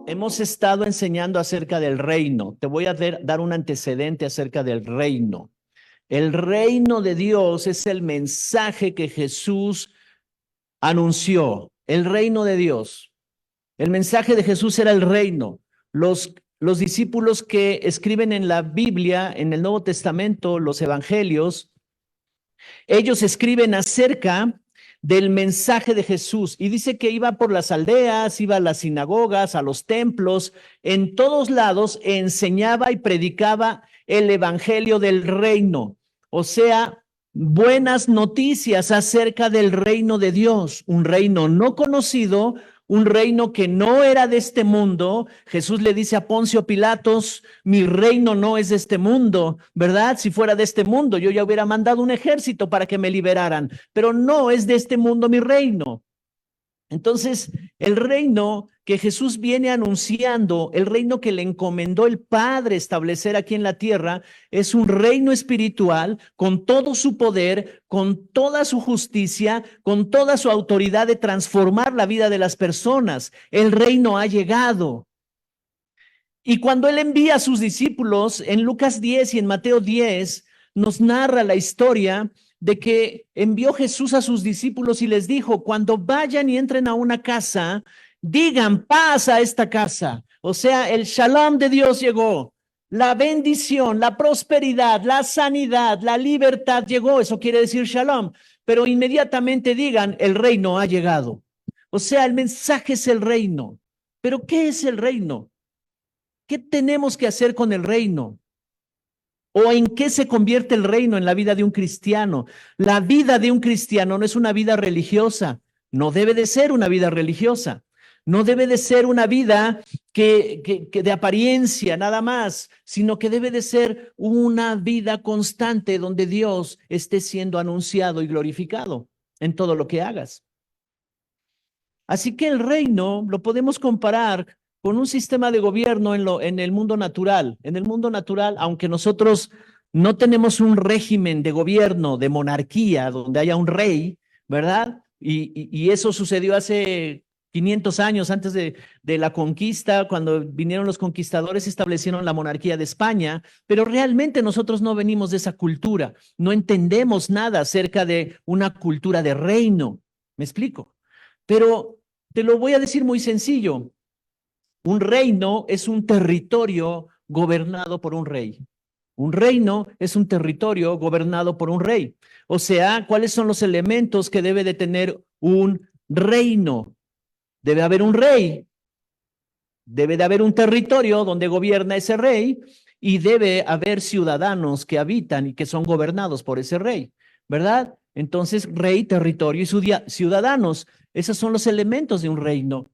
Hemos estado enseñando acerca del reino. Te voy a dar un antecedente acerca del reino. El reino de Dios es el mensaje que Jesús anunció. El reino de Dios. El mensaje de Jesús era el reino. Los discípulos que escriben en la Biblia, en el Nuevo Testamento, los evangelios, ellos escriben acerca del mensaje de Jesús y dice que iba por las aldeas, iba a las sinagogas, a los templos, en todos lados enseñaba y predicaba el evangelio del reino, o sea, buenas noticias acerca del reino de Dios, un reino no conocido, un reino que no era de este mundo. Jesús le dice a Poncio Pilatos, mi reino no es de este mundo, ¿verdad? Si fuera de este mundo, yo ya hubiera mandado un ejército para que me liberaran, pero no es de este mundo mi reino. Entonces, el reino que Jesús viene anunciando, el reino que le encomendó el Padre establecer aquí en la tierra, es un reino espiritual con todo su poder, con toda su justicia, con toda su autoridad de transformar la vida de las personas. El reino ha llegado. Y cuando él envía a sus discípulos, en Lucas 10 y en Mateo 10, nos narra la historia de que envió Jesús a sus discípulos y les dijo, cuando vayan y entren a una casa, digan paz a esta casa. O sea, el shalom de Dios llegó, la bendición, la prosperidad, la sanidad, la libertad llegó. Eso quiere decir shalom, pero inmediatamente digan, el reino ha llegado. O sea, el mensaje es el reino. ¿Pero qué es el reino? ¿Qué tenemos que hacer con el reino? ¿O en qué se convierte el reino en la vida de un cristiano? La vida de un cristiano no es una vida religiosa, no debe de ser una vida religiosa, no debe de ser una vida que de apariencia nada más, sino que debe de ser una vida constante donde Dios esté siendo anunciado y glorificado en todo lo que hagas. Así que el reino lo podemos comparar con un sistema de gobierno en el mundo natural. En el mundo natural, aunque nosotros no tenemos un régimen de gobierno, de monarquía, donde haya un rey, ¿verdad? Y eso sucedió hace 500 años antes de la conquista, cuando vinieron los conquistadores, establecieron la monarquía de España, pero realmente nosotros no venimos de esa cultura, no entendemos nada acerca de una cultura de reino. ¿Me explico? Pero te lo voy a decir muy sencillo. Un reino es un territorio gobernado por un rey. Un reino es un territorio gobernado por un rey. O sea, ¿cuáles son los elementos que debe de tener un reino? Debe haber un rey, debe de haber un territorio donde gobierna ese rey y debe haber ciudadanos que habitan y que son gobernados por ese rey, ¿verdad? Entonces, rey, territorio y ciudadanos, esos son los elementos de un reino.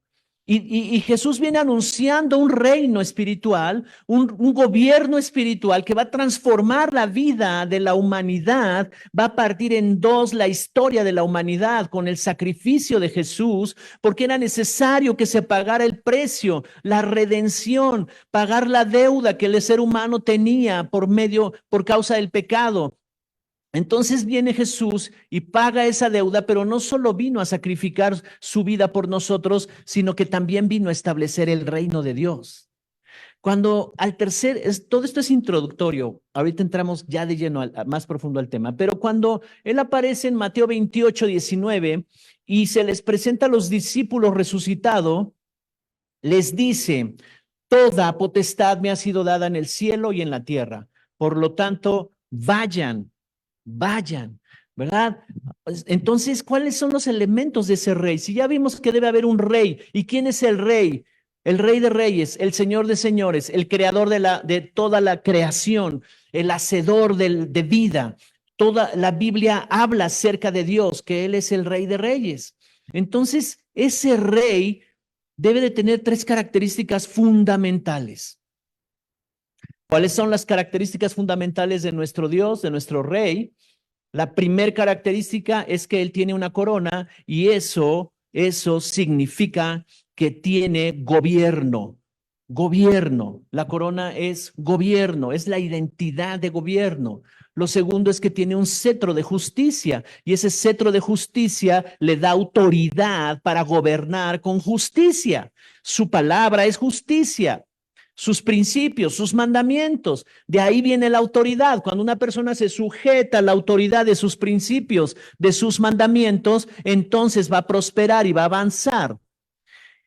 Y Jesús viene anunciando un reino espiritual, un gobierno espiritual que va a transformar la vida de la humanidad, va a partir en dos la historia de la humanidad con el sacrificio de Jesús, porque era necesario que se pagara el precio, la redención, pagar la deuda que el ser humano tenía por causa del pecado. Entonces viene Jesús y paga esa deuda, pero no solo vino a sacrificar su vida por nosotros, sino que también vino a establecer el reino de Dios. Todo esto es introductorio, ahorita entramos ya de lleno más profundo al tema, pero cuando Él aparece en Mateo 28, 19 y se les presenta a los discípulos resucitado, les dice, toda potestad me ha sido dada en el cielo y en la tierra, por lo tanto, vayan, ¿verdad? Entonces, ¿cuáles son los elementos de ese rey? Si ya vimos que debe haber un rey, ¿y quién es el rey? El rey de reyes, el señor de señores, el creador de toda la creación, el hacedor de vida. Toda la Biblia habla acerca de Dios, que Él es el rey de reyes. Entonces, ese rey debe de tener tres características fundamentales. ¿Cuáles son las características fundamentales de nuestro Dios, de nuestro rey? La primera característica es que él tiene una corona y eso significa que tiene gobierno. Gobierno. La corona es gobierno, es la identidad de gobierno. Lo segundo es que tiene un cetro de justicia y ese cetro de justicia le da autoridad para gobernar con justicia. Su palabra es justicia. Sus principios, sus mandamientos. De ahí viene la autoridad. Cuando una persona se sujeta a la autoridad de sus principios, de sus mandamientos, entonces va a prosperar y va a avanzar.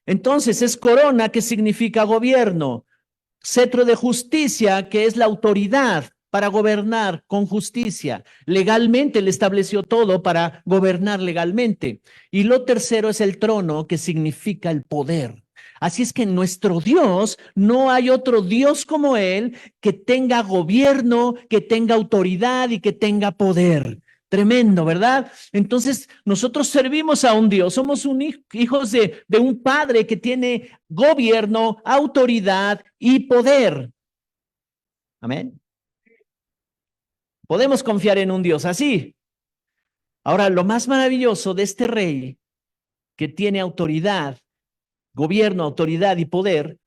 Entonces es corona, que significa gobierno. Cetro de justicia, que es la autoridad para gobernar con justicia. Legalmente le estableció todo para gobernar legalmente. Y lo tercero es el trono, que significa el poder. Así es que en nuestro Dios no hay otro Dios como Él que tenga gobierno, que tenga autoridad y que tenga poder. Tremendo, ¿verdad? Entonces, nosotros servimos a un Dios, somos hijos de un Padre que tiene gobierno, autoridad y poder. Amén. Podemos confiar en un Dios así. Ahora, lo más maravilloso de este rey que tiene autoridad, gobierno, autoridad y poder,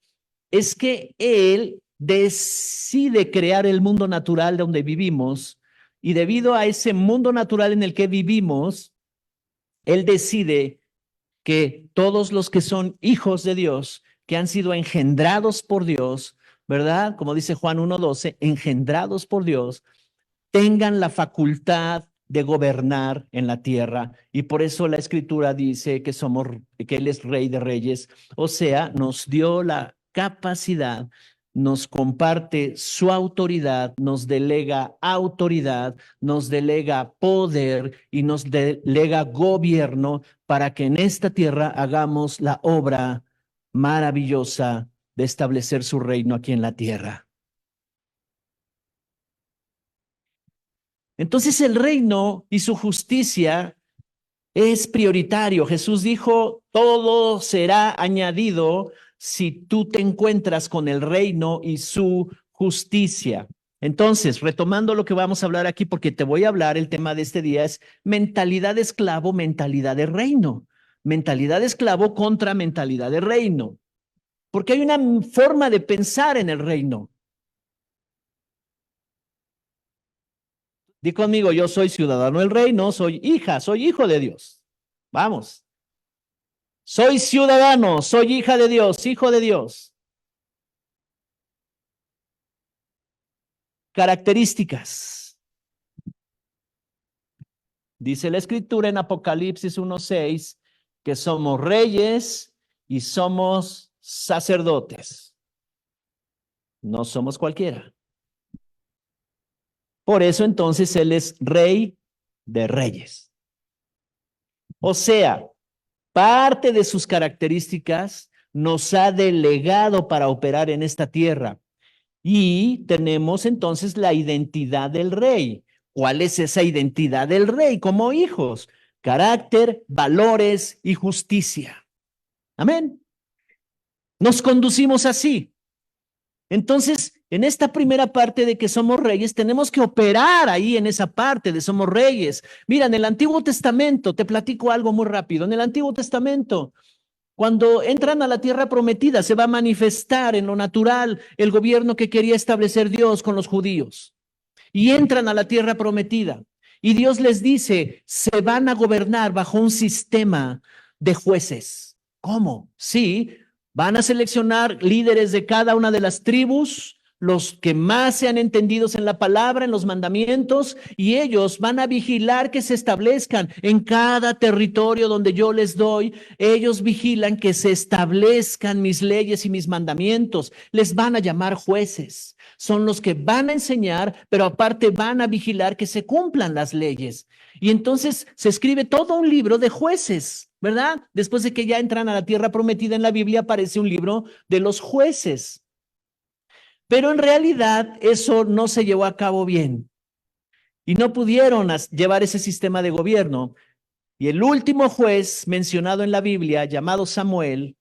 es que él decide crear el mundo natural donde vivimos y debido a ese mundo natural en el que vivimos, él decide que todos los que son hijos de Dios, que han sido engendrados por Dios, ¿verdad? Como dice Juan 1:12, engendrados por Dios, tengan la facultad de gobernar en la tierra. Y por eso la escritura dice que Él es Rey de Reyes. O sea, nos dio la capacidad, nos comparte su autoridad, nos delega autoridad, nos delega poder y nos delega gobierno para que en esta tierra hagamos la obra maravillosa de establecer su reino aquí en la tierra. Entonces el reino y su justicia es prioritario. Jesús dijo, todo será añadido si tú te encuentras con el reino y su justicia. Entonces, retomando lo que vamos a hablar aquí, porque te voy a hablar, el tema de este día es mentalidad de esclavo, mentalidad de reino. Mentalidad de esclavo contra mentalidad de reino. Porque hay una forma de pensar en el reino. Di conmigo, yo soy ciudadano del reino, soy hija, soy hijo de Dios. Vamos. Soy ciudadano, soy hija de Dios, hijo de Dios. Características. Dice la escritura en Apocalipsis 1:6 que somos reyes y somos sacerdotes. No somos cualquiera. Por eso entonces Él es Rey de Reyes. O sea, parte de sus características nos ha delegado para operar en esta tierra. Y tenemos entonces la identidad del rey. ¿Cuál es esa identidad del rey como hijos? Carácter, valores y justicia. Amén. Nos conducimos así. Entonces, en esta primera parte de que somos reyes, tenemos que operar ahí en esa parte de somos reyes. Mira, en el Antiguo Testamento, te platico algo muy rápido. En el Antiguo Testamento, cuando entran a la tierra prometida, se va a manifestar en lo natural el gobierno que quería establecer Dios con los judíos. Y entran a la tierra prometida. Y Dios les dice, se van a gobernar bajo un sistema de jueces. ¿Cómo? Sí, van a seleccionar líderes de cada una de las tribus, los que más sean entendidos en la palabra, en los mandamientos, y ellos van a vigilar que se establezcan en cada territorio donde yo les doy. Ellos vigilan que se establezcan mis leyes y mis mandamientos. Les van a llamar jueces. Son los que van a enseñar, pero aparte van a vigilar que se cumplan las leyes. Y entonces se escribe todo un libro de jueces, ¿verdad? Después de que ya entran a la tierra prometida en la Biblia, aparece un libro de los jueces. Pero en realidad eso no se llevó a cabo bien y no pudieron llevar ese sistema de gobierno. Y el último juez mencionado en la Biblia, llamado Samuel,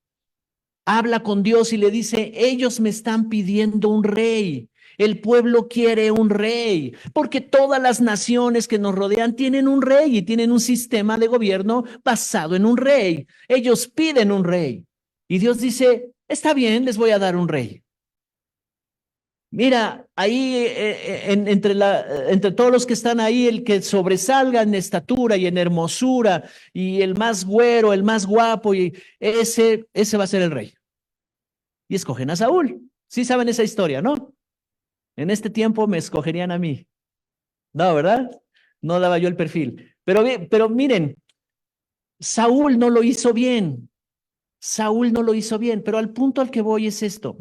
habla con Dios y le dice, ellos me están pidiendo un rey. El pueblo quiere un rey, porque todas las naciones que nos rodean tienen un rey y tienen un sistema de gobierno basado en un rey. Ellos piden un rey. Y Dios dice, está bien, les voy a dar un rey. Mira, ahí entre todos los que están ahí, el que sobresalga en estatura y en hermosura, y el más güero, el más guapo, y ese va a ser el rey. Y escogen a Saúl. Sí saben esa historia, ¿no? En este tiempo me escogerían a mí. No, ¿verdad? No daba yo el perfil. Pero miren, Saúl no lo hizo bien. Saúl no lo hizo bien, pero al punto al que voy es esto.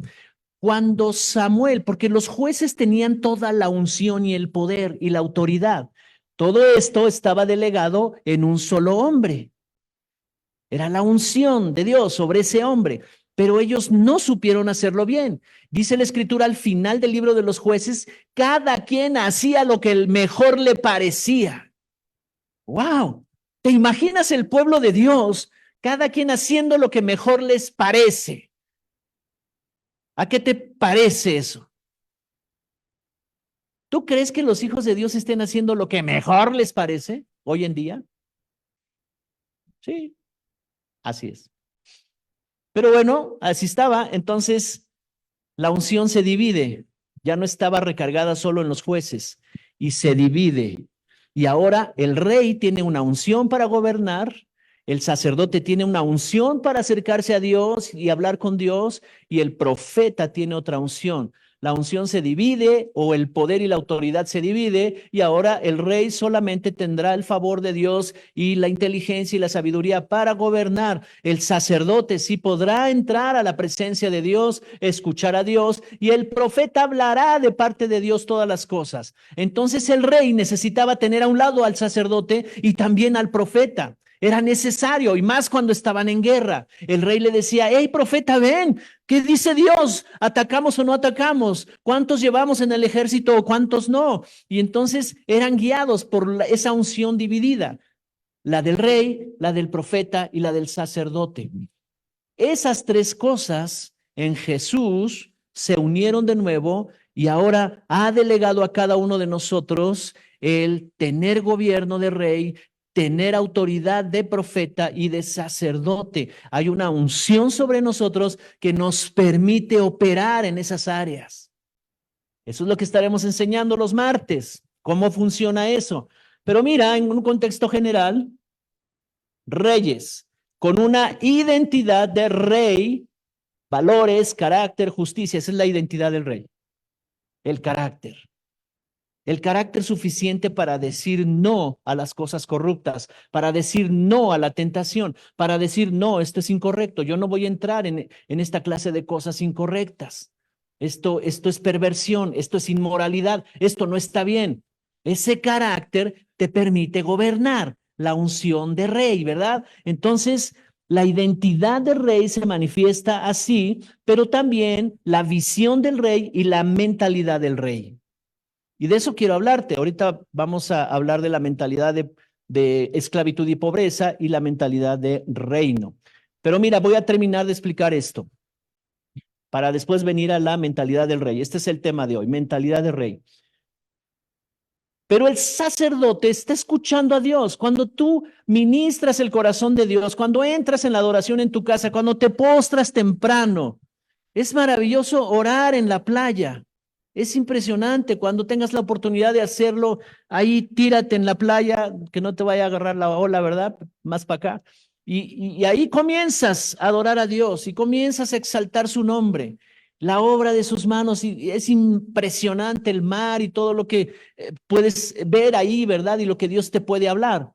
Cuando Samuel, porque los jueces tenían toda la unción y el poder y la autoridad, todo esto estaba delegado en un solo hombre. Era la unción de Dios sobre ese hombre, pero ellos no supieron hacerlo bien. Dice la escritura al final del libro de los jueces, cada quien hacía lo que el mejor le parecía. ¡Wow! ¿Te imaginas el pueblo de Dios, cada quien haciendo lo que mejor les parece? ¿A qué te parece eso? ¿Tú crees que los hijos de Dios estén haciendo lo que mejor les parece hoy en día? Sí, así es. Pero bueno, así estaba. Entonces, la unción se divide. Ya no estaba recargada solo en los jueces y se divide. Y ahora el rey tiene una unción para gobernar, el sacerdote tiene una unción para acercarse a Dios y hablar con Dios, y el profeta tiene otra unción. La unción se divide o el poder y la autoridad se divide y ahora el rey solamente tendrá el favor de Dios y la inteligencia y la sabiduría para gobernar. El sacerdote sí podrá entrar a la presencia de Dios, escuchar a Dios, y el profeta hablará de parte de Dios todas las cosas. Entonces el rey necesitaba tener a un lado al sacerdote y también al profeta. Era necesario, y más cuando estaban en guerra. El rey le decía, hey, profeta, ven, ¿qué dice Dios? ¿Atacamos o no atacamos? ¿Cuántos llevamos en el ejército o cuántos no? Y entonces eran guiados por esa unción dividida, la del rey, la del profeta y la del sacerdote. Esas tres cosas en Jesús se unieron de nuevo y ahora ha delegado a cada uno de nosotros el tener gobierno de rey, tener autoridad de profeta y de sacerdote. Hay una unción sobre nosotros que nos permite operar en esas áreas. Eso es lo que estaremos enseñando los martes, cómo funciona eso. Pero mira, en un contexto general, reyes con una identidad de rey, valores, carácter, justicia, esa es la identidad del rey, el carácter. El carácter suficiente para decir no a las cosas corruptas, para decir no a la tentación, para decir no, esto es incorrecto, yo no voy a entrar en esta clase de cosas incorrectas. Esto es perversión, esto es inmoralidad, esto no está bien. Ese carácter te permite gobernar, la unción de rey, ¿verdad? Entonces, la identidad del rey se manifiesta así, pero también la visión del rey y la mentalidad del rey. Y de eso quiero hablarte. Ahorita vamos a hablar de la mentalidad de esclavitud y pobreza y la mentalidad de reino. Pero mira, voy a terminar de explicar esto para después venir a la mentalidad del rey. Este es el tema de hoy, mentalidad de rey. Pero el sacerdote está escuchando a Dios. Cuando tú ministras el corazón de Dios, cuando entras en la adoración en tu casa, cuando te postras temprano, es maravilloso orar en la playa. Es impresionante cuando tengas la oportunidad de hacerlo. Ahí tírate en la playa, que no te vaya a agarrar la ola, ¿verdad? Más para acá. Y ahí comienzas a adorar a Dios y comienzas a exaltar su nombre, la obra de sus manos. Y es impresionante el mar y todo lo que puedes ver ahí, ¿verdad? Y lo que Dios te puede hablar.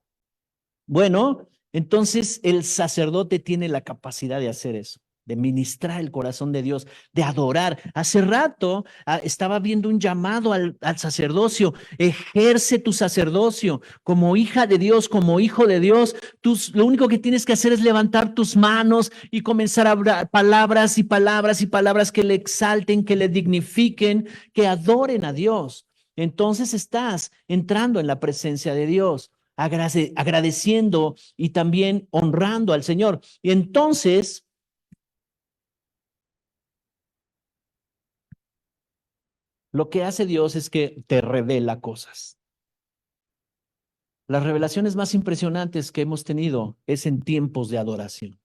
Bueno, entonces el sacerdote tiene la capacidad de hacer eso, de ministrar el corazón de Dios, de adorar. Hace rato estaba viendo un llamado al sacerdocio. Ejerce tu sacerdocio como hija de Dios, como hijo de Dios. Lo único que tienes que hacer es levantar tus manos y comenzar a hablar palabras y palabras y palabras que le exalten, que le dignifiquen, que adoren a Dios. Entonces estás entrando en la presencia de Dios, agradeciendo y también honrando al Señor. Y entonces, lo que hace Dios es que te revela cosas. Las revelaciones más impresionantes que hemos tenido es en tiempos de adoración.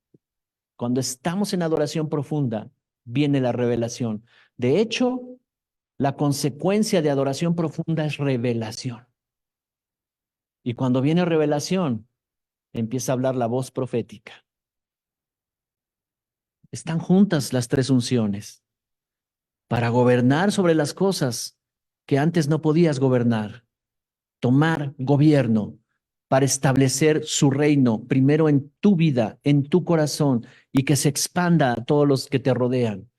Cuando estamos en adoración profunda, viene la revelación. De hecho, La consecuencia de adoración profunda es revelación. Y cuando viene revelación, empieza a hablar la voz profética. Están juntas las tres unciones para gobernar sobre las cosas que antes no podías gobernar. Tomar gobierno para establecer su reino, primero en tu vida, en tu corazón, y que se expanda a todos los que te rodean.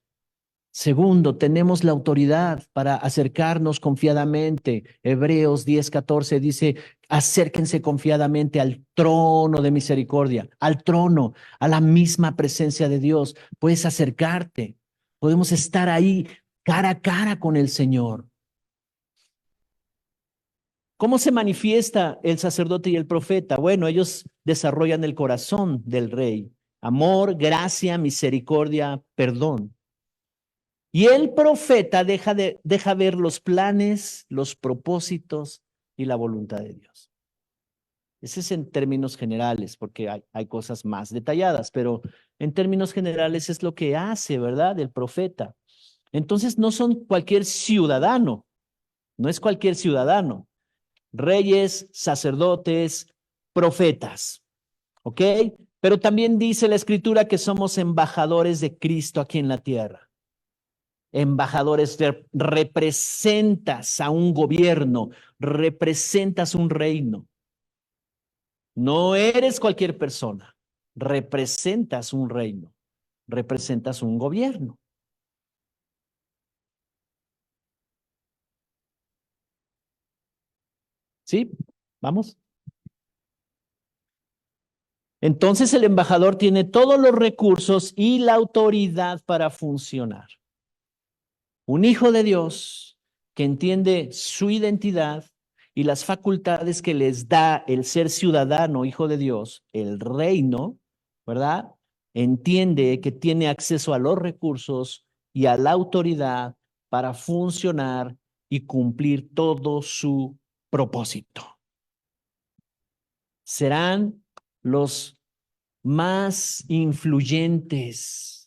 Segundo, tenemos la autoridad para acercarnos confiadamente. Hebreos 10:14 dice, acérquense confiadamente al trono de misericordia, al trono, a la misma presencia de Dios. Puedes acercarte, podemos estar ahí cara a cara con el Señor. ¿Cómo se manifiesta el sacerdote y el profeta? Bueno, ellos desarrollan el corazón del rey. Amor, gracia, misericordia, perdón. Y el profeta deja ver los planes, los propósitos y la voluntad de Dios. Ese es en términos generales, porque hay cosas más detalladas, pero en términos generales es lo que hace, ¿verdad? El profeta. Entonces no son cualquier ciudadano, no es cualquier ciudadano. Reyes, sacerdotes, profetas, ¿ok? Pero también dice la escritura que somos embajadores de Cristo aquí en la tierra. Embajadores, representas a un gobierno, representas un reino. No eres cualquier persona, representas un reino, representas un gobierno. ¿Sí? ¿Vamos? Entonces el embajador tiene todos los recursos y la autoridad para funcionar. Un hijo de Dios que entiende su identidad y las facultades que les da el ser ciudadano, hijo de Dios, el reino, ¿verdad? Entiende que tiene acceso a los recursos y a la autoridad para funcionar y cumplir todo su propósito. Serán los más influyentes.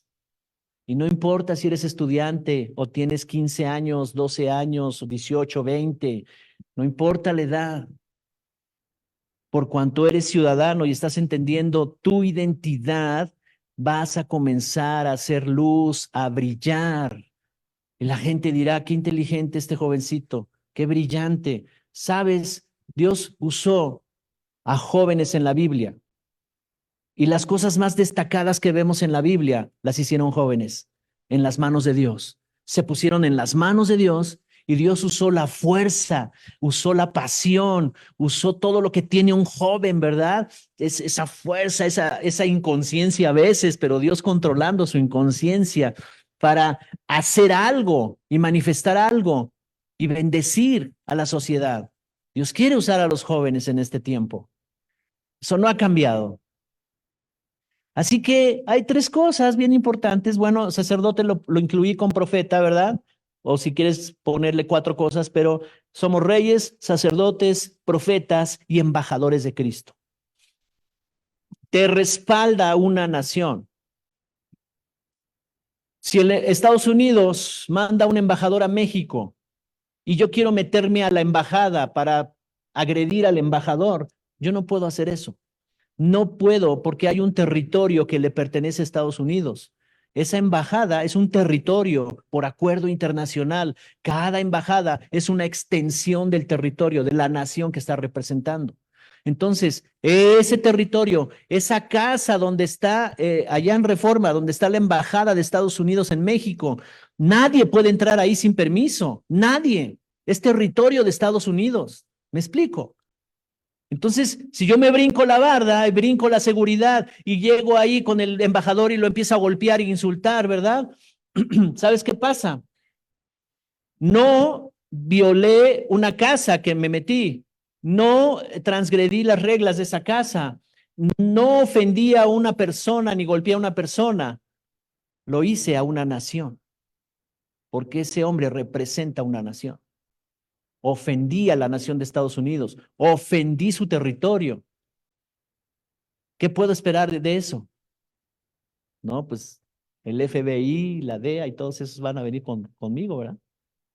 Y no importa si eres estudiante o tienes 15 años, 12 años, 18, 20, no importa la edad. Por cuanto eres ciudadano y estás entendiendo tu identidad, vas a comenzar a hacer luz, a brillar. Y la gente dirá, qué inteligente este jovencito, qué brillante. Sabes, Dios usó a jóvenes en la Biblia. Y las cosas más destacadas que vemos en la Biblia las hicieron jóvenes, en las manos de Dios. Se pusieron en las manos de Dios y Dios usó la fuerza, usó la pasión, usó todo lo que tiene un joven, ¿verdad? Esa fuerza, esa inconsciencia a veces, pero Dios controlando su inconsciencia para hacer algo y manifestar algo y bendecir a la sociedad. Dios quiere usar a los jóvenes en este tiempo. Eso no ha cambiado. Así que hay tres cosas bien importantes. Bueno, sacerdote lo incluí con profeta, ¿verdad? O si quieres ponerle cuatro cosas, pero somos reyes, sacerdotes, profetas y embajadores de Cristo. Te respalda una nación. Si Estados Unidos manda un embajador a México y yo quiero meterme a la embajada para agredir al embajador, yo no puedo hacer eso. No puedo porque hay un territorio que le pertenece a Estados Unidos. Esa embajada es un territorio por acuerdo internacional. Cada embajada es una extensión del territorio de la nación que está representando. Entonces, ese territorio, esa casa donde está, allá en Reforma, donde está la embajada de Estados Unidos en México, nadie puede entrar ahí sin permiso. Nadie. Es territorio de Estados Unidos. ¿Me explico? Entonces, si yo me brinco la barda y brinco la seguridad y llego ahí con el embajador y lo empiezo a golpear e insultar, ¿verdad? ¿Sabes qué pasa? No violé una casa que me metí, no transgredí las reglas de esa casa, no ofendí a una persona ni golpeé a una persona, lo hice a una nación, porque ese hombre representa una nación. Ofendí a la nación de Estados Unidos, ofendí su territorio. ¿Qué puedo esperar de eso? No, pues el FBI, la DEA y todos esos van a venir conmigo, ¿verdad?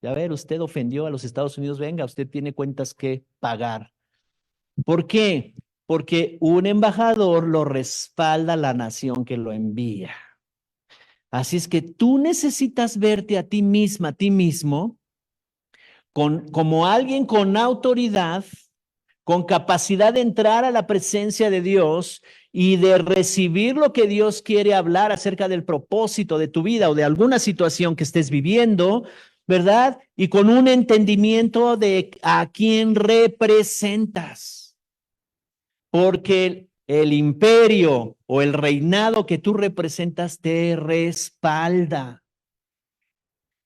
Ya ver, usted ofendió a los Estados Unidos, venga, usted tiene cuentas que pagar. ¿Por qué? Porque un embajador lo respalda la nación que lo envía. Así es que tú necesitas verte a ti misma, a ti mismo, como alguien con autoridad, con capacidad de entrar a la presencia de Dios y de recibir lo que Dios quiere hablar acerca del propósito de tu vida o de alguna situación que estés viviendo, ¿verdad? Y con un entendimiento de a quién representas. Porque el imperio o el reinado que tú representas te respalda.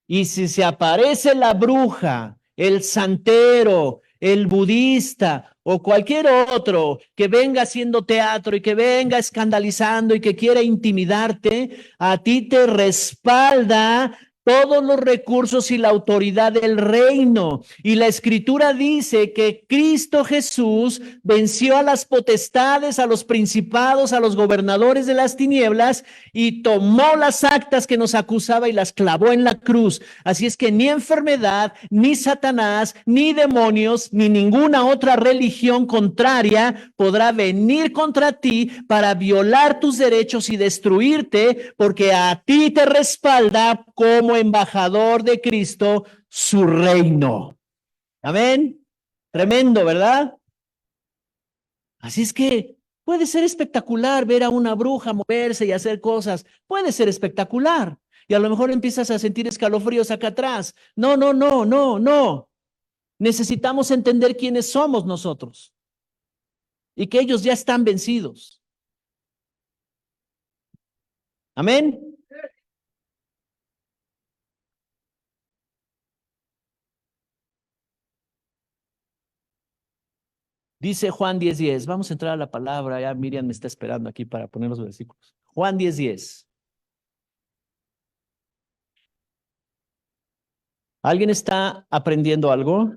Y si se aparece la bruja, el santero, el budista o cualquier otro que venga haciendo teatro y que venga escandalizando y que quiera intimidarte, a ti te respalda todos los recursos y la autoridad del reino. Y la escritura dice que Cristo Jesús venció a las potestades, a los principados, a los gobernadores de las tinieblas y tomó las actas que nos acusaba y las clavó en la cruz. Así es que ni enfermedad, ni Satanás, ni demonios, ni ninguna otra religión contraria podrá venir contra ti para violar tus derechos y destruirte, porque a ti te respalda como embajador de Cristo su reino. Amén. Tremendo, ¿verdad? Así es que puede ser espectacular ver a una bruja moverse y hacer cosas. Puede ser espectacular. Y a lo mejor empiezas a sentir escalofríos acá atrás. No, no, no, no, no. Necesitamos entender quiénes somos nosotros y que ellos ya están vencidos. Amén. Dice Juan 10:10. Vamos a entrar a la palabra. Ya Miriam me está esperando aquí para poner los versículos. Juan 10:10. ¿Alguien está aprendiendo algo?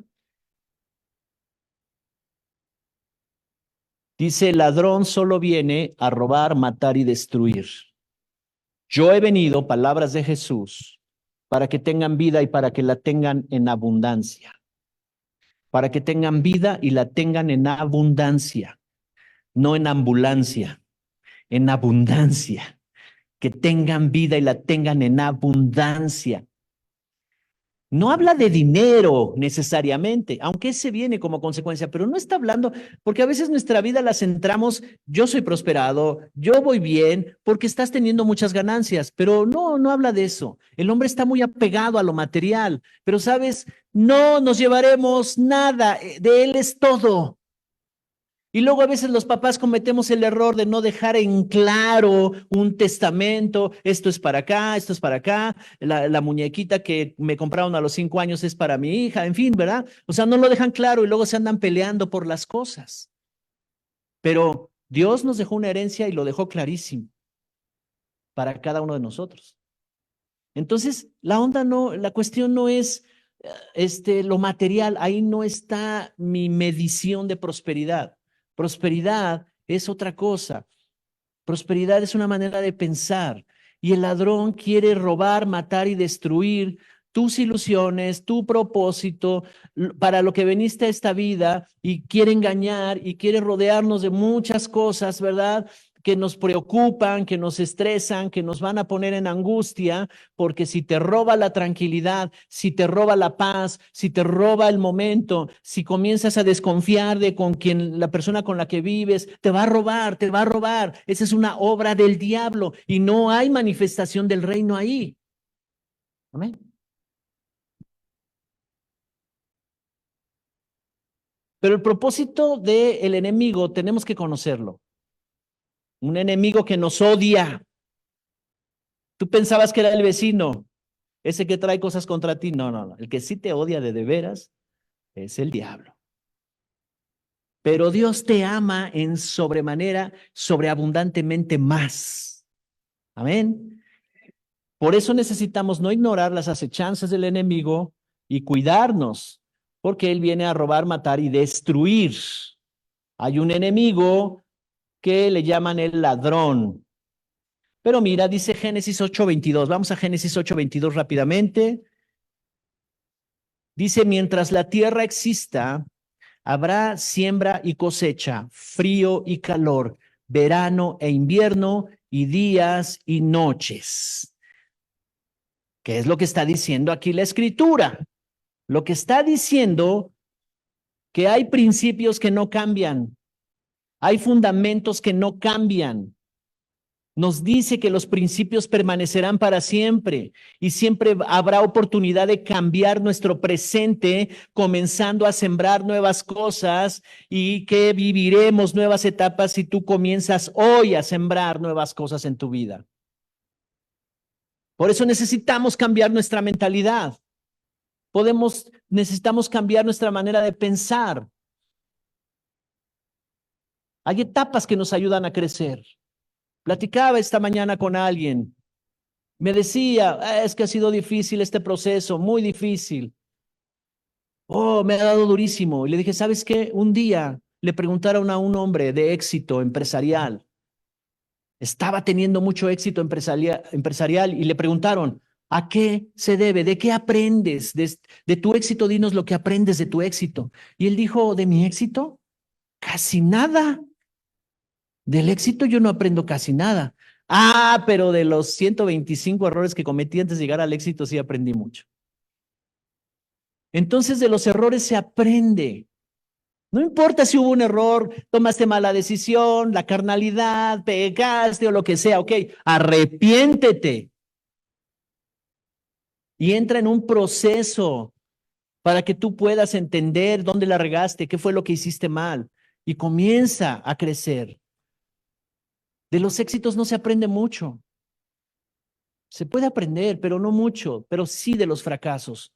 Dice, el ladrón solo viene a robar, matar y destruir. Yo he venido, palabras de Jesús, para que tengan vida y para que la tengan en abundancia. Para que tengan vida y la tengan en abundancia, no en ambulancia, en abundancia. Que tengan vida y la tengan en abundancia. No habla de dinero necesariamente, aunque ese viene como consecuencia, pero no está hablando, porque a veces nuestra vida la centramos, yo soy prosperado, yo voy bien, porque estás teniendo muchas ganancias, pero no, no habla de eso. El hombre está muy apegado a lo material, pero sabes, no nos llevaremos nada, de él es todo. Y luego a veces los papás cometemos el error de no dejar en claro un testamento, esto es para acá, esto es para acá, la muñequita que me compraron a los 5 años es para mi hija, en fin, ¿verdad? O sea, no lo dejan claro y luego se andan peleando por las cosas. Pero Dios nos dejó una herencia y lo dejó clarísimo para cada uno de nosotros. Entonces, la onda no, la cuestión no es lo material, ahí no está mi medición de prosperidad. Prosperidad es otra cosa. Prosperidad es una manera de pensar. Y el ladrón quiere robar, matar y destruir tus ilusiones, tu propósito, para lo que veniste a esta vida y quiere engañar y quiere rodearnos de muchas cosas, ¿verdad? Que nos preocupan, que nos estresan, que nos van a poner en angustia, porque si te roba la tranquilidad, si te roba la paz, si te roba el momento, si comienzas a desconfiar de con quien la persona con la que vives, te va a robar, te va a robar. Esa es una obra del diablo y no hay manifestación del reino ahí. Amén. Pero el propósito del enemigo tenemos que conocerlo. Un enemigo que nos odia. Tú pensabas que era el vecino, ese que trae cosas contra ti. No, no, no. El que sí te odia de veras es el diablo. Pero Dios te ama en sobremanera, sobreabundantemente más. Amén. Por eso necesitamos no ignorar las acechanzas del enemigo y cuidarnos, porque él viene a robar, matar y destruir. Hay un enemigo que le llaman el ladrón. Pero mira, dice Génesis 8:22. Vamos a Génesis 8:22 rápidamente. Dice, mientras la tierra exista, habrá siembra y cosecha, frío y calor, verano e invierno, y días y noches. ¿Qué es lo que está diciendo aquí la Escritura? Lo que está diciendo que hay principios que no cambian, hay fundamentos que no cambian. Nos dice que los principios permanecerán para siempre y siempre habrá oportunidad de cambiar nuestro presente, comenzando a sembrar nuevas cosas, y que viviremos nuevas etapas si tú comienzas hoy a sembrar nuevas cosas en tu vida. Por eso necesitamos cambiar nuestra mentalidad. Necesitamos cambiar nuestra manera de pensar. Hay etapas que nos ayudan a crecer. Platicaba esta mañana con alguien. Me decía, es que ha sido difícil este proceso, muy difícil. Oh, me ha dado durísimo. Y le dije, ¿sabes qué? Un día le preguntaron a un hombre de éxito empresarial. Estaba teniendo mucho éxito empresarial y le preguntaron, ¿a qué se debe? ¿De qué aprendes? De tu éxito, dinos lo que aprendes de tu éxito. Y él dijo, ¿de mi éxito? Casi nada. Del éxito yo no aprendo casi nada. Ah, pero de los 125 errores que cometí antes de llegar al éxito sí aprendí mucho. Entonces de los errores se aprende. No importa si hubo un error, tomaste mala decisión, la carnalidad, pegaste o lo que sea, ok, arrepiéntete y entra en un proceso para que tú puedas entender dónde la regaste, qué fue lo que hiciste mal, y comienza a crecer. De los éxitos no se aprende mucho. Se puede aprender, pero no mucho, pero sí de los fracasos.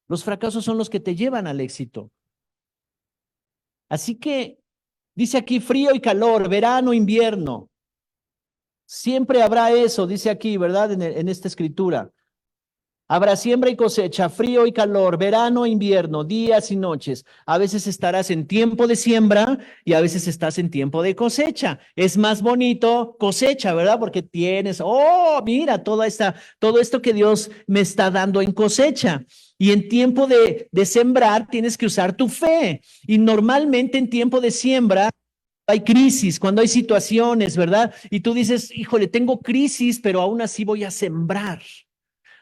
Los fracasos son los que te llevan al éxito. Así que dice aquí frío y calor, verano, invierno. Siempre habrá eso, dice aquí, ¿verdad? En esta escritura. Habrá siembra y cosecha, frío y calor, verano e invierno, días y noches. A veces estarás en tiempo de siembra y a veces estás en tiempo de cosecha. Es más bonito cosecha, ¿verdad? Porque tienes, oh, mira, todo esto que Dios me está dando en cosecha. Y en tiempo de sembrar tienes que usar tu fe. Y normalmente en tiempo de siembra hay crisis, cuando hay situaciones, ¿verdad? Y tú dices, híjole, tengo crisis, pero aún así voy a sembrar.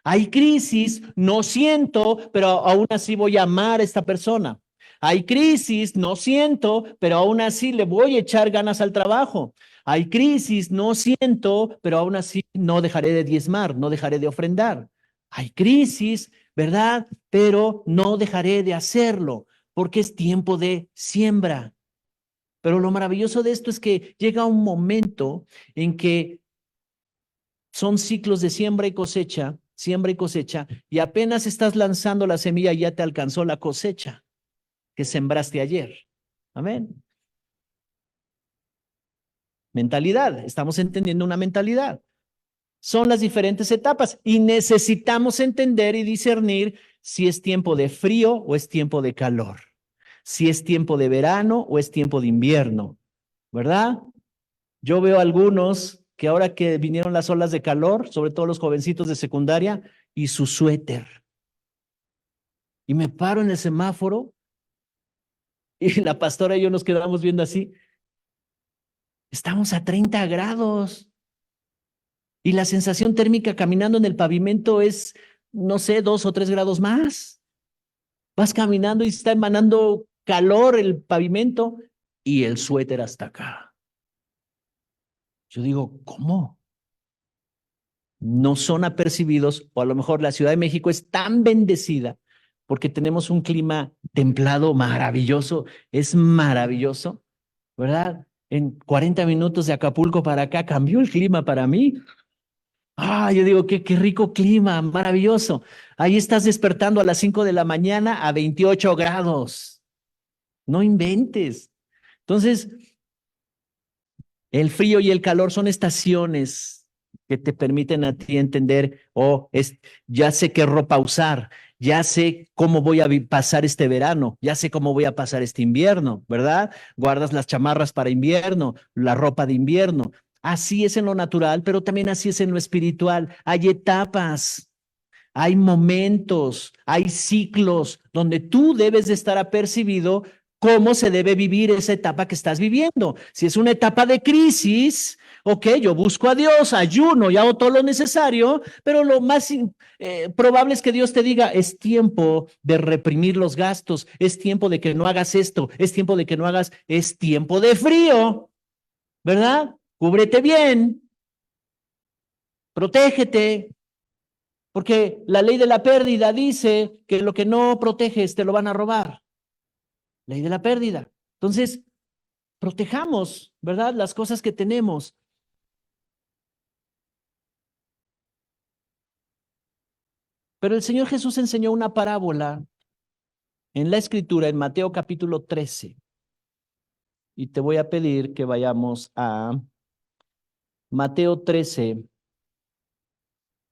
Hay crisis, no siento, pero aún así voy a amar a esta persona. Hay crisis, no siento, pero aún así le voy a echar ganas al trabajo. Hay crisis, no siento, pero aún así no dejaré de diezmar, no dejaré de ofrendar. Hay crisis, ¿verdad? Pero no dejaré de hacerlo porque es tiempo de siembra. Pero lo maravilloso de esto es que llega un momento en que son ciclos de siembra y cosecha, y apenas estás lanzando la semilla y ya te alcanzó la cosecha que sembraste ayer. Amén. Mentalidad, estamos entendiendo una mentalidad. Son las diferentes etapas y necesitamos entender y discernir si es tiempo de frío o es tiempo de calor, si es tiempo de verano o es tiempo de invierno, ¿verdad? Yo veo algunos que ahora que vinieron las olas de calor, sobre todo los jovencitos de secundaria, y su suéter. Y me paro en el semáforo y la pastora y yo nos quedamos viendo así. Estamos a 30 grados y la sensación térmica caminando en el pavimento es, no sé, 2 o 3 grados más. Vas caminando y está emanando calor el pavimento y el suéter hasta acá. Yo digo, ¿cómo? No son apercibidos, o a lo mejor la Ciudad de México es tan bendecida porque tenemos un clima templado maravilloso, es maravilloso, ¿verdad? En 40 minutos de Acapulco para acá cambió el clima para mí. Ah, yo digo, qué rico clima, maravilloso. Ahí estás despertando a las 5 de la mañana a 28 grados. No inventes. Entonces, el frío y el calor son estaciones que te permiten a ti entender, ya sé qué ropa usar, ya sé cómo voy a pasar este verano, ya sé cómo voy a pasar este invierno, ¿verdad? Guardas las chamarras para invierno, la ropa de invierno. Así es en lo natural, pero también así es en lo espiritual. Hay etapas. Hay momentos, hay ciclos donde tú debes de estar apercibido cómo se debe vivir esa etapa que estás viviendo. Si es una etapa de crisis, ok, yo busco a Dios, ayuno y hago todo lo necesario, pero lo más probable es que Dios te diga, es tiempo de reprimir los gastos, es tiempo de que no hagas esto, es tiempo de que no hagas, es tiempo de frío, ¿verdad? Cúbrete bien, protégete, porque la ley de la pérdida dice que lo que no proteges te lo van a robar. Ley de la pérdida. Entonces, protejamos, ¿verdad? Las cosas que tenemos. Pero el Señor Jesús enseñó una parábola en la Escritura, en Mateo capítulo 13. Y te voy a pedir que vayamos a Mateo 13.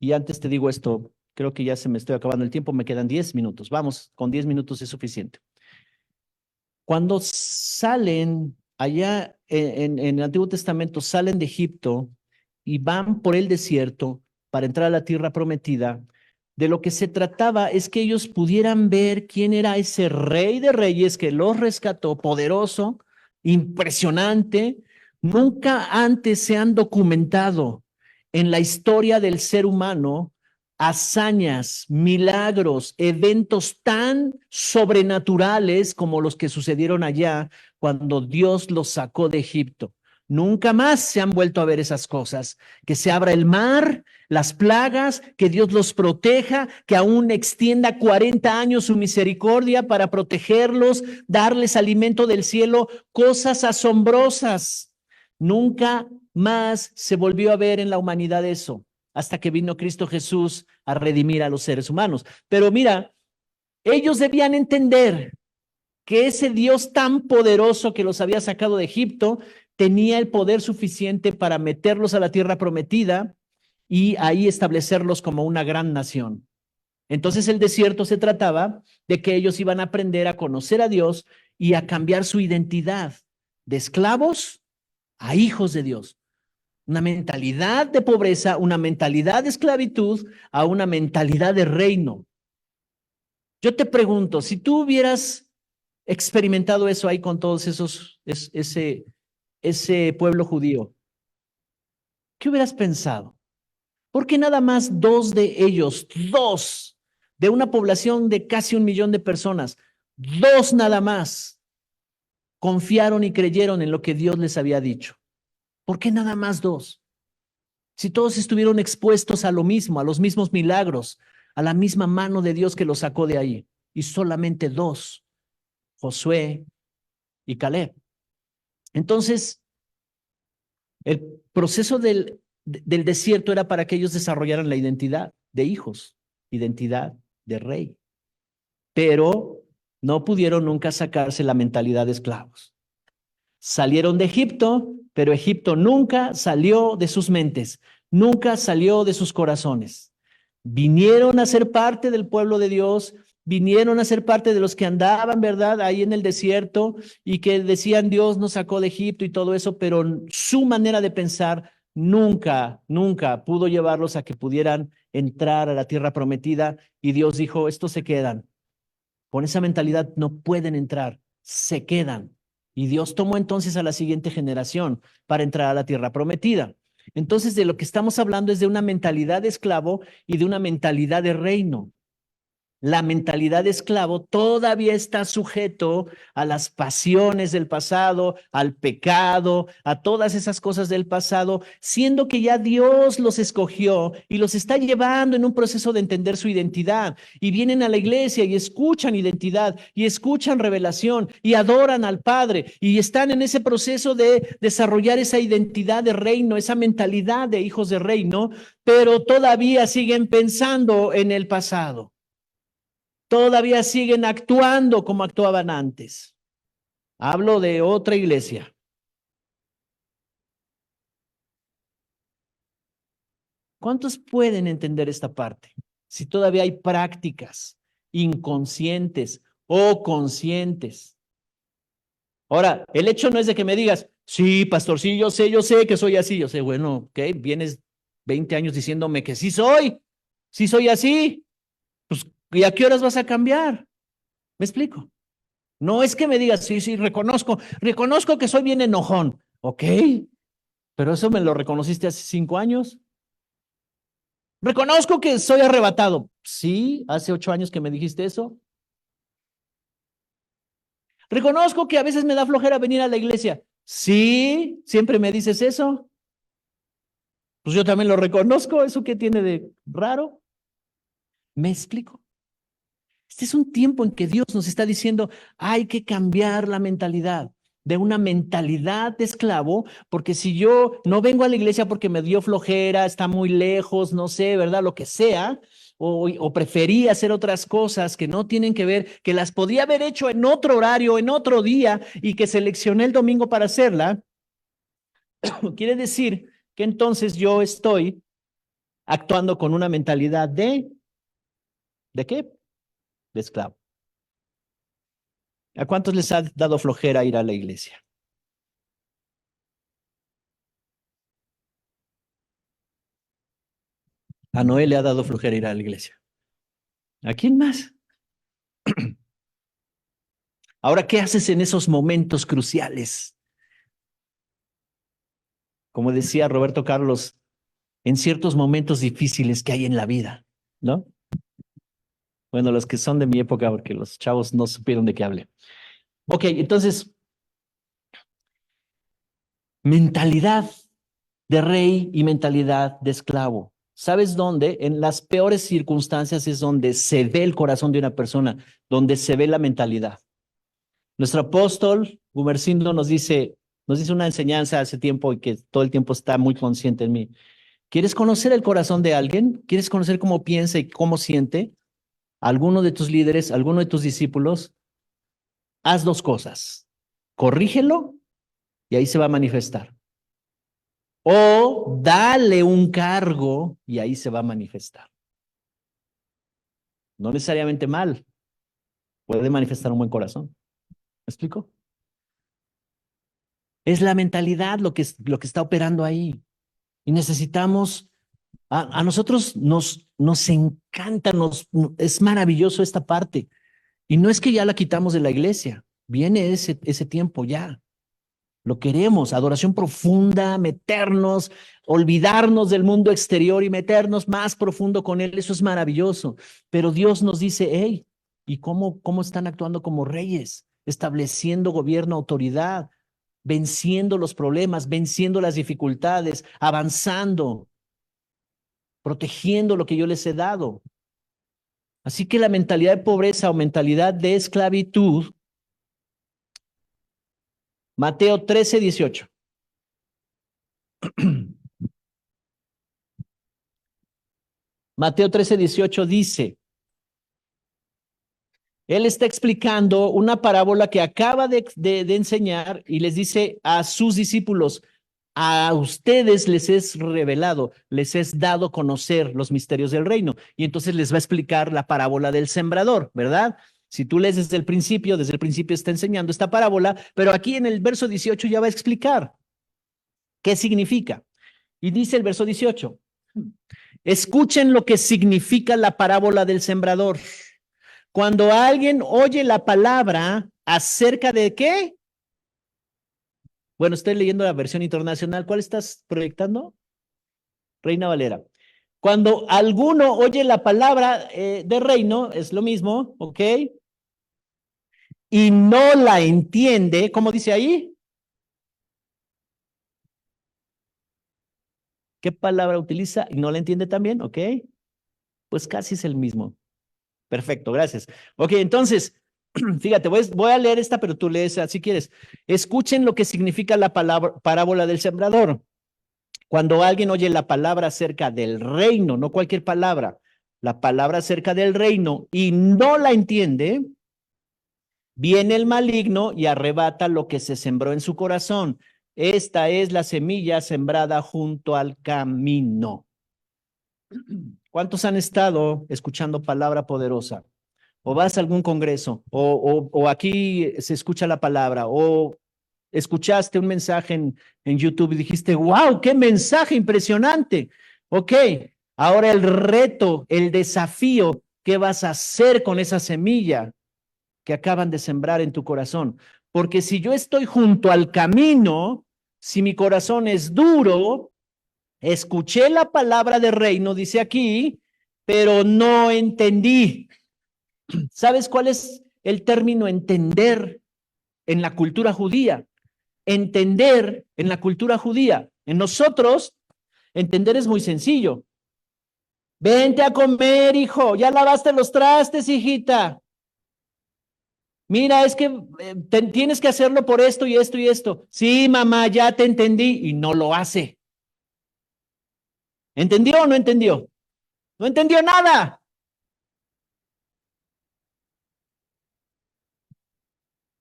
Y antes te digo esto, creo que ya se me estoy acabando el tiempo, me quedan 10 minutos. Vamos, con 10 minutos es suficiente. Cuando salen allá en el Antiguo Testamento, salen de Egipto y van por el desierto para entrar a la tierra prometida, de lo que se trataba es que ellos pudieran ver quién era ese rey de reyes que los rescató, poderoso, impresionante. Nunca antes se han documentado en la historia del ser humano hazañas, milagros, eventos tan sobrenaturales como los que sucedieron allá cuando Dios los sacó de Egipto. Nunca más se han vuelto a ver esas cosas. Que se abra el mar, las plagas, que Dios los proteja, que aún extienda 40 años su misericordia para protegerlos, darles alimento del cielo, cosas asombrosas. Nunca más se volvió a ver en la humanidad eso, hasta que vino Cristo Jesús a redimir a los seres humanos. Pero mira, ellos debían entender que ese Dios tan poderoso que los había sacado de Egipto tenía el poder suficiente para meterlos a la tierra prometida y ahí establecerlos como una gran nación. Entonces el desierto se trataba de que ellos iban a aprender a conocer a Dios y a cambiar su identidad de esclavos a hijos de Dios. Una mentalidad de pobreza, una mentalidad de esclavitud a una mentalidad de reino. Yo te pregunto, si tú hubieras experimentado eso ahí con todos ese pueblo judío, ¿qué hubieras pensado? ¿Por qué nada más dos de ellos, dos, de una población de casi 1 millón de personas, dos nada más, confiaron y creyeron en lo que Dios les había dicho? ¿Por qué nada más dos? Si todos estuvieron expuestos a lo mismo, a los mismos milagros, a la misma mano de Dios que los sacó de ahí, y solamente dos, Josué y Caleb. Entonces, el proceso del desierto era para que ellos desarrollaran la identidad de hijos, identidad de rey, pero no pudieron nunca sacarse la mentalidad de esclavos. Salieron de Egipto, pero Egipto nunca salió de sus mentes, nunca salió de sus corazones. Vinieron a ser parte del pueblo de Dios, vinieron a ser parte de los que andaban, ¿verdad? Ahí en el desierto y que decían Dios nos sacó de Egipto y todo eso, pero su manera de pensar nunca pudo llevarlos a que pudieran entrar a la tierra prometida y Dios dijo, estos se quedan. Con esa mentalidad no pueden entrar, se quedan. Y Dios tomó entonces a la siguiente generación para entrar a la tierra prometida. Entonces, de lo que estamos hablando es de una mentalidad de esclavo y de una mentalidad de reino. La mentalidad de esclavo todavía está sujeto a las pasiones del pasado, al pecado, a todas esas cosas del pasado, siendo que ya Dios los escogió y los está llevando en un proceso de entender su identidad. Y vienen a la iglesia y escuchan identidad y escuchan revelación y adoran al Padre y están en ese proceso de desarrollar esa identidad de reino, esa mentalidad de hijos de reino, pero todavía siguen pensando en el pasado. Todavía siguen actuando como actuaban antes. Hablo de otra iglesia. ¿Cuántos pueden entender esta parte? Si todavía hay prácticas inconscientes o conscientes. Ahora, el hecho no es de que me digas, sí, pastor, sí, yo sé que soy así. Yo sé, bueno, ok, vienes 20 años diciéndome que sí soy así. Pues, ¿y a qué horas vas a cambiar? ¿Me explico? No es que me digas, sí, sí, reconozco que soy bien enojón. Ok, pero eso me lo reconociste hace 5 años. Reconozco que soy arrebatado. Sí, hace 8 años que me dijiste eso. Reconozco que a veces me da flojera venir a la iglesia. Sí, siempre me dices eso. Pues yo también lo reconozco. ¿Eso qué tiene de raro? ¿Me explico? Este es un tiempo en que Dios nos está diciendo, hay que cambiar la mentalidad de una mentalidad de esclavo, porque si yo no vengo a la iglesia porque me dio flojera, está muy lejos, no sé, ¿verdad? Lo que sea, o preferí hacer otras cosas que no tienen que ver, que las podía haber hecho en otro horario, en otro día, y que seleccioné el domingo para hacerla, quiere decir que entonces yo estoy actuando con una mentalidad ¿de qué? De esclavo. ¿A cuántos les ha dado flojera ir a la iglesia? A Noé le ha dado flojera ir a la iglesia. ¿A quién más? Ahora, ¿qué haces en esos momentos cruciales? Como decía Roberto Carlos, en ciertos momentos difíciles que hay en la vida, ¿no? Bueno, los que son de mi época, porque los chavos no supieron de qué hablé. Ok, entonces, mentalidad de rey y mentalidad de esclavo. ¿Sabes dónde? En las peores circunstancias es donde se ve el corazón de una persona, donde se ve la mentalidad. Nuestro apóstol Gumersindo nos dice una enseñanza hace tiempo y que todo el tiempo está muy consciente en mí. ¿Quieres conocer el corazón de alguien? ¿Quieres conocer cómo piensa y cómo siente? Alguno de tus líderes, alguno de tus discípulos, haz dos cosas. Corrígelo y ahí se va a manifestar. O dale un cargo y ahí se va a manifestar. No necesariamente mal, puede manifestar un buen corazón. ¿Me explico? Es la mentalidad lo que está operando ahí. Y necesitamos, a nosotros nos encanta, es maravilloso esta parte. Y no es que ya la quitamos de la iglesia, viene ese tiempo ya. Lo queremos, adoración profunda, meternos, olvidarnos del mundo exterior y meternos más profundo con Él. Eso es maravilloso. Pero Dios nos dice, hey, ¿y cómo están actuando como reyes? Estableciendo gobierno, autoridad, venciendo los problemas, venciendo las dificultades, avanzando, protegiendo lo que yo les he dado. Así que la mentalidad de pobreza o mentalidad de esclavitud, Mateo 13:18. Mateo 13:18 dice, él está explicando una parábola que acaba de enseñar y les dice a sus discípulos, a ustedes les es revelado, les es dado conocer los misterios del reino. Y entonces les va a explicar la parábola del sembrador, ¿verdad? Si tú lees desde el principio está enseñando esta parábola, pero aquí en el verso 18 ya va a explicar qué significa. Y dice el verso 18, escuchen lo que significa la parábola del sembrador. Cuando alguien oye la palabra acerca de qué, bueno, estoy leyendo la versión internacional. ¿Cuál estás proyectando? Reina Valera. Cuando alguno oye la palabra de reino, es lo mismo, ¿ok? Y no la entiende, ¿cómo dice ahí? ¿Qué palabra utiliza? Y no la entiende también, ¿ok? Pues casi es el mismo. Perfecto, gracias. Ok, entonces, fíjate, voy a leer esta, pero tú lees si quieres. Escuchen lo que significa la palabra, parábola del sembrador. Cuando alguien oye la palabra acerca del reino, no cualquier palabra, la palabra acerca del reino y no la entiende, viene el maligno y arrebata lo que se sembró en su corazón. Esta es la semilla sembrada junto al camino. ¿Cuántos han estado escuchando palabra poderosa? O vas a algún congreso, o aquí se escucha la palabra, o escuchaste un mensaje en YouTube y dijiste, wow, qué mensaje impresionante. Ok, ahora el reto, el desafío ¿Qué vas a hacer con esa semilla que acaban de sembrar en tu corazón? Porque si yo estoy junto al camino, si mi corazón es duro, escuché la palabra de reino, dice aquí, pero no entendí. ¿Sabes cuál es el término entender en la cultura judía? Entender en la cultura judía. En nosotros, entender es muy sencillo. Vente a comer, hijo. Ya lavaste los trastes, hijita. Mira, es que tienes que hacerlo por esto y esto y esto. Sí, mamá, ya te entendí. Y no lo hace. ¿Entendió o no entendió? No entendió nada.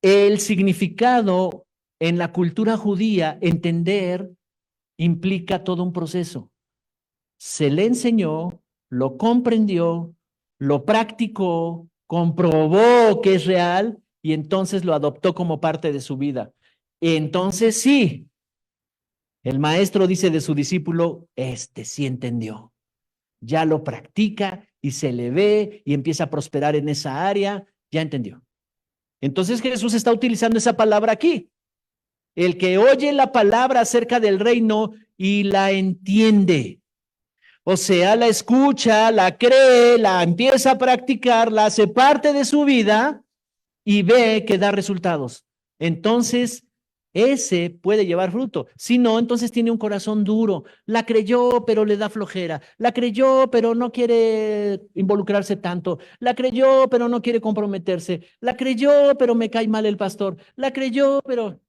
El significado en la cultura judía, entender, implica todo un proceso. Se le enseñó, lo comprendió, lo practicó, comprobó que es real y entonces lo adoptó como parte de su vida. Entonces sí, el maestro dice de su discípulo, este sí entendió, ya lo practica y se le ve y empieza a prosperar en esa área, ya entendió. Entonces Jesús está utilizando esa palabra aquí. El que oye la palabra acerca del reino y la entiende. O sea, la escucha, la cree, la empieza a practicar, la hace parte de su vida y ve que da resultados. Entonces, ese puede llevar fruto. Si no, entonces tiene un corazón duro. La creyó, pero le da flojera. La creyó, pero no quiere involucrarse tanto. La creyó, pero no quiere comprometerse. La creyó, pero me cae mal el pastor. La creyó, pero...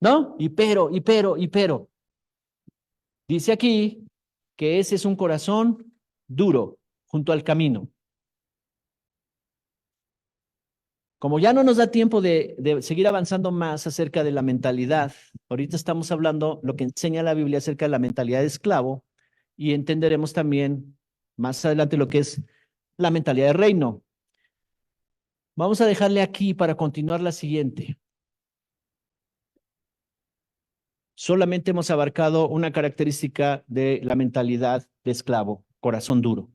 ¿No? Y pero. Dice aquí que ese es un corazón duro junto al camino. Como ya no nos da tiempo de seguir avanzando más acerca de la mentalidad, ahorita estamos hablando lo que enseña la Biblia acerca de la mentalidad de esclavo y entenderemos también más adelante lo que es la mentalidad de reino. Vamos a dejarle aquí para continuar la siguiente. Solamente hemos abarcado una característica de la mentalidad de esclavo, corazón duro.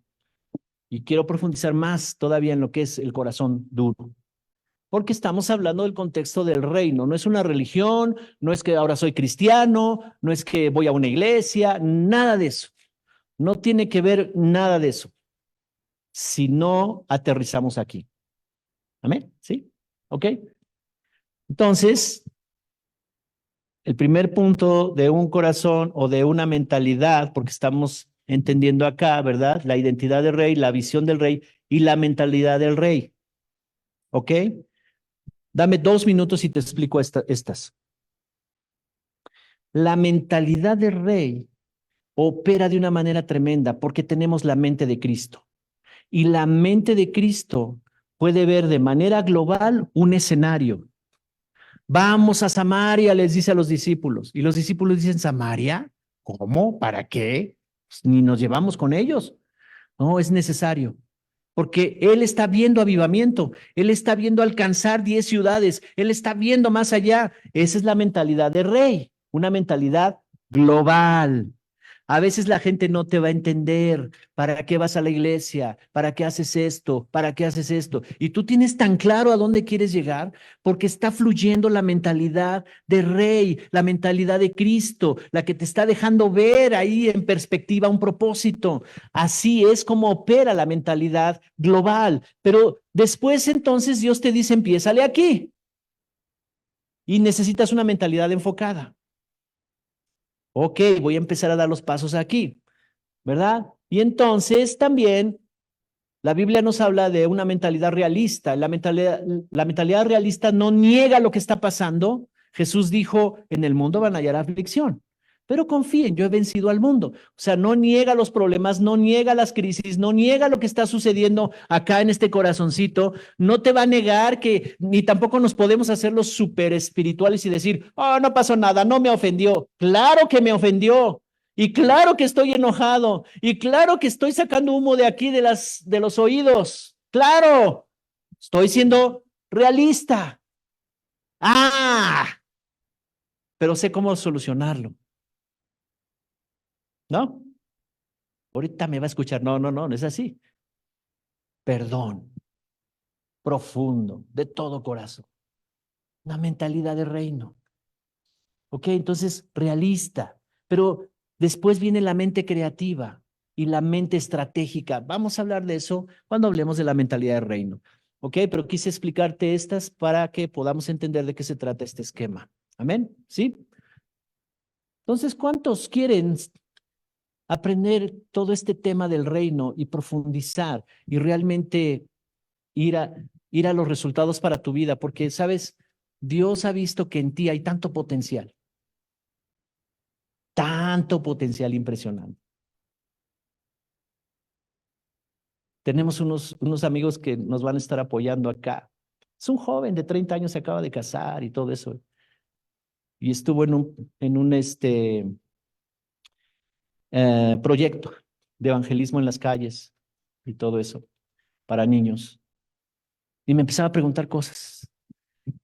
Y quiero profundizar más todavía en lo que es el corazón duro. Porque estamos hablando del contexto del reino. No es una religión, no es que ahora soy cristiano, no es que voy a una iglesia, nada de eso. No tiene que ver nada de eso. Si no aterrizamos aquí. ¿Amén? ¿Sí? ¿Ok? Entonces, el primer punto de un corazón o de una mentalidad, porque estamos entendiendo acá, ¿verdad? La identidad del rey, la visión del rey y la mentalidad del rey. ¿Ok? Dame 2 minutos y te explico estas. La mentalidad del rey opera de una manera tremenda porque tenemos la mente de Cristo. Y la mente de Cristo puede ver de manera global un escenario. Vamos a Samaria, les dice a los discípulos. Y los discípulos dicen, ¿Samaria? ¿Cómo? ¿Para qué? Pues ni nos llevamos con ellos. No, es necesario. Porque Él está viendo avivamiento, Él está viendo alcanzar 10 ciudades, Él está viendo más allá. Esa es la mentalidad de rey, una mentalidad global. A veces la gente no te va a entender para qué vas a la iglesia, para qué haces esto, para qué haces esto. Y tú tienes tan claro a dónde quieres llegar porque está fluyendo la mentalidad de rey, la mentalidad de Cristo, la que te está dejando ver ahí en perspectiva un propósito. Así es como opera la mentalidad global. Pero después entonces Dios te dice, empiézale aquí. Y necesitas una mentalidad enfocada. Ok, voy a empezar a dar los pasos aquí, ¿verdad? Y entonces también la Biblia nos habla de una mentalidad realista. La mentalidad realista no niega lo que está pasando. Jesús dijo, en el mundo van a hallar aflicción, pero confíen, yo he vencido al mundo. O sea, no niega los problemas, no niega las crisis, no niega lo que está sucediendo acá en este corazoncito. No te va a negar que ni tampoco nos podemos hacer los súper espirituales y decir, oh, no pasó nada, no me ofendió. Claro que me ofendió. Y claro que estoy enojado. Y claro que estoy sacando humo de aquí de los oídos. Claro, estoy siendo realista. Ah, pero sé cómo solucionarlo, ¿no? Ahorita me va a escuchar. No, no, no, no es así. perdón profundo, de todo corazón. Una mentalidad de reino. ¿Ok? Entonces, realista. Pero después viene la mente creativa y la mente estratégica. Vamos a hablar de eso cuando hablemos de la mentalidad de reino. ¿Ok? Pero quise explicarte estas para que podamos entender de qué se trata este esquema. ¿Amén? ¿Sí? Entonces, ¿cuántos quieren aprender todo este tema del reino y profundizar y realmente ir a, ir a los resultados para tu vida? Porque, ¿sabes? Dios ha visto que en ti hay tanto potencial impresionante. Tenemos unos amigos que nos van a estar apoyando acá. Es un joven de 30 años, se acaba de casar y todo eso. Y estuvo en un proyecto de evangelismo en las calles y todo eso para niños. Y me empezaba a preguntar cosas.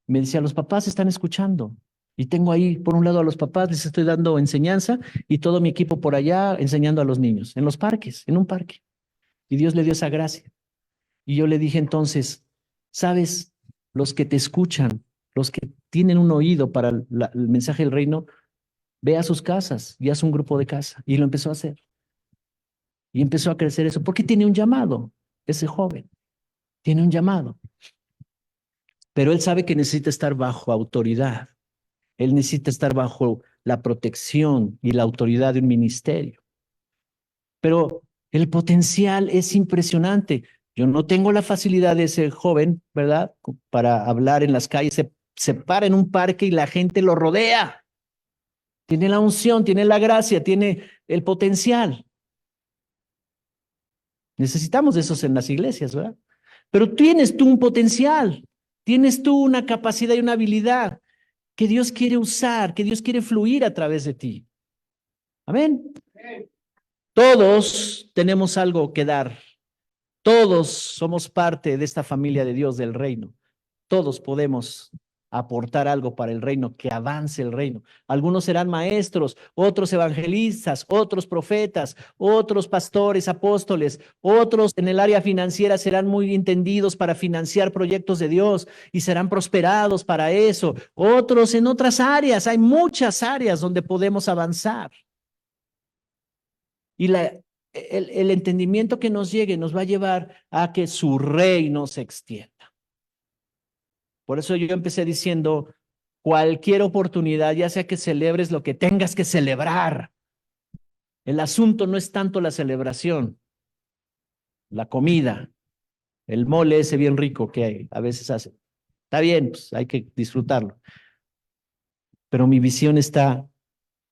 Me decía, los papás están escuchando. Y tengo ahí, por un lado, a los papás, les estoy dando enseñanza y todo mi equipo por allá enseñando a los niños, en los parques, en un parque. Y Dios le dio esa gracia. Y yo le dije entonces, sabes, los que te escuchan, los que tienen un oído para el mensaje del reino, ve a sus casas y haz un grupo de casa. Y lo empezó a hacer. Y empezó a crecer eso, porque tiene un llamado, ese joven, tiene un llamado. Pero él sabe que necesita estar bajo autoridad. Él necesita estar bajo la protección y la autoridad de un ministerio. Pero el potencial es impresionante. Yo no tengo la facilidad de ese joven, ¿verdad? Para hablar en las calles, se para en un parque y la gente lo rodea. Tiene la unción, tiene la gracia, tiene el potencial. Necesitamos de esos en las iglesias, ¿verdad? Pero tienes tú un potencial, tienes tú una capacidad y una habilidad que Dios quiere usar, que Dios quiere fluir a través de ti. Amén. Todos tenemos algo que dar. Todos somos parte de esta familia de Dios del reino. Todos podemos aportar algo para el reino, que avance el reino. Algunos serán maestros, otros evangelistas, otros profetas, otros pastores, apóstoles, otros en el área financiera serán muy entendidos para financiar proyectos de Dios y serán prosperados para eso. Otros en otras áreas, hay muchas áreas donde podemos avanzar. Y el entendimiento que nos llegue nos va a llevar a que su reino se extienda. Por eso yo empecé diciendo, cualquier oportunidad, ya sea que celebres lo que tengas que celebrar. El asunto no es tanto la celebración, la comida, el mole ese bien rico que a veces hace. Está bien, pues hay que disfrutarlo. Pero mi visión está,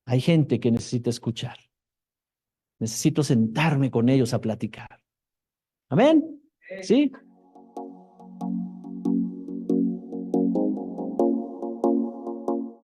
hay gente que necesita escuchar. Necesito sentarme con ellos a platicar. Amén. ¿Sí?